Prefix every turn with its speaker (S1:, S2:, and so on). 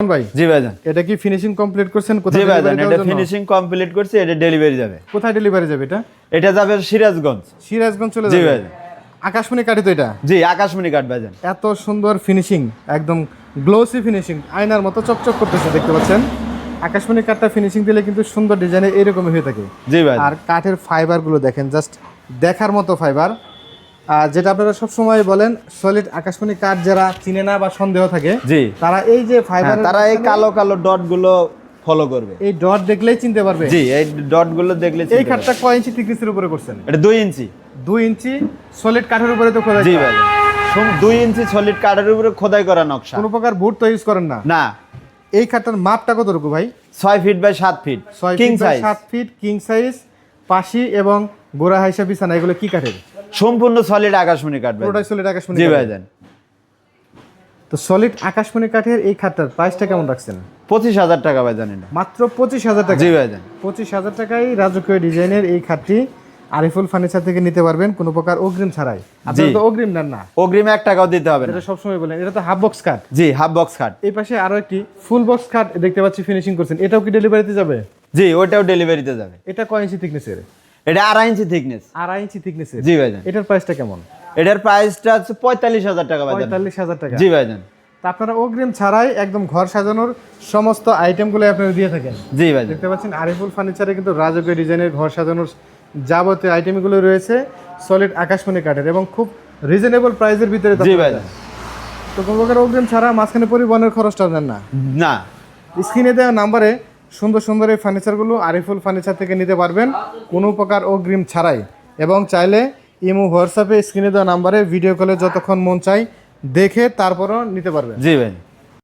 S1: ভাই
S2: জি ভাইজান,
S1: এটা কি ফিনিশিং কমপ্লিট করছেন?
S2: জি ভাইজান, এটা ফিনিশিং কমপ্লিট করছি, এটা ডেলিভারি যাবে।
S1: কোথায় ডেলিভারি যাবে এটা?
S2: এটা যাবে সিরাজগঞ্জ।
S1: সিরাজগঞ্জ চলে
S2: জি
S1: যাবে।
S2: ভাইজান,
S1: আকাশমণি কাঠি তো এটা?
S2: জি আকাশমণি কাঠ ভাইজান।
S1: এত সুন্দর ফিনিশিং, একদম গ্লোসি ফিনিশিং, আয়নার মতো চকচক করতেছে, দেখতে পাচ্ছেন। আকাশমণি কাঠটা ফিনিশিং দিলে কিন্তু সুন্দর ডিজাইনের এরকমই হয়ে থাকে।
S2: জি ভাই,
S1: আর কাঠের ফাইবারগুলো দেখেন, জাস্ট দেখার মতো ফাইবার। আর যেটা আপনারা সবসময় বলেন, সলিড আকাশমণি কাঠ যারা চিনে না বা সন্দেহ থাকে,
S2: জি
S1: তারা এই যে ফাইবার,
S2: তারা এই কালো কালো ডট গুলো ফলো করবে।
S1: এই ডট দেখলেই চিনতে পারবে।
S2: জি, এই ডট গুলো দেখলে
S1: এই কাঠটা কয় ইঞ্চি থিকনেসের উপরে করছেন?
S2: এটা 2 ইঞ্চি।
S1: 2 ইঞ্চি সলিড কাঠের উপরে তো খোদাই।
S2: জি ভাই, 2 ইঞ্চি সলিড কাঠের উপরে খোদাই করা নকশা।
S1: কোনো প্রকার বুট তো ইউজ করেন না?
S2: না।
S1: এই কাঠটার মাপটা কতটুকু ভাই?
S2: 6 feet by 7 feet,
S1: 6
S2: king
S1: feet by
S2: size.
S1: 7 feet, king size. পাশি এবং গোড়া হাইসা বিছানা এগুলো কি কাঠের?
S2: সম্পূর্ণ সলিড আকাশমণি কাঠ ভাই।
S1: পুরোটাই সলিড আকাশমণি
S2: জি
S1: কাঠ।
S2: ভাই জান।
S1: তো সলিড আকাশমণি কাঠের এই খাটটার প্রাইসটা কেমন রাখছেন?
S2: 25,000 টাকা ভাই জানেন।
S1: মাত্র 25,000 টাকা।
S2: জি ভাই জান।
S1: 25,000 টাকায় রাজকীয় ডিজাইনের এই খাটটি আরিফুল ফার্নিচার থেকে নিতে পারবেন কোনো প্রকার অগ্রিম ছাড়াই। আপনারা তো অগ্রিম নেন না?
S2: অগ্রিম 1 টাকাও দিতে হবে না।
S1: এটা সবসময় বলেন, এটা তো হাফ বক্স খাট।
S2: জি, হাফ বক্স খাট।
S1: এই পাশে আরো একটি ফুল বক্স খাট দেখতে পাচ্ছি ফিনিশিং করছেন, এটাও কি ডেলিভারিতে যাবে?
S2: জি, ওটাও ডেলিভারিতে যাবে।
S1: এটা কয় ইঞ্চি থিকনেসের?
S2: এটা 2.5 ইঞ্চি থিকনেস।
S1: 2.5 ইঞ্চি থিকনেসের।
S2: জি ভাই জান।
S1: এটার প্রাইসটা কেমন?
S2: এটার প্রাইসটা হচ্ছে 45,000 টাকা ভাই জান।
S1: 45,000 টাকা।
S2: জি ভাই জান।
S1: তা আপনারা অগ্রিম ছাড়াই একদম ঘর সাজানোর সমস্ত আইটেমগুলো আপনারা দিয়ে থাকেন।
S2: জি ভাই জান।
S1: দেখতে পাচ্ছেন আরিফুল ফার্নিচারে কিন্তু রাজকীয় ডিজাইনের ঘর সাজানোর যাবতীয় আইটেমগুলো রয়েছে সলিড আকাশমণি কাঠের এবং খুব রিজনেবল প্রাইসের ভিতরে।
S2: জি ভাই জান।
S1: তো কোনো প্রকার অগ্রিম ছাড়া মাঝখানে পরিবহনের খরচটা দেন না?
S2: না।
S1: স্ক্রিনে দেওয়া নাম্বারে সুন্দর সুন্দর এই ফার্নিচারগুলো আরিফুল ফার্নিচার থেকে নিতে পারবেন কোনো প্রকার অগ্রিম ছাড়াই। এবং চাইলে ইমো হোয়াটসঅ্যাপে স্ক্রিনে দেওয়া নাম্বারে ভিডিও কলে যতক্ষণ মন চাই দেখে তারপরও নিতে পারবেন।
S2: জি ভাই।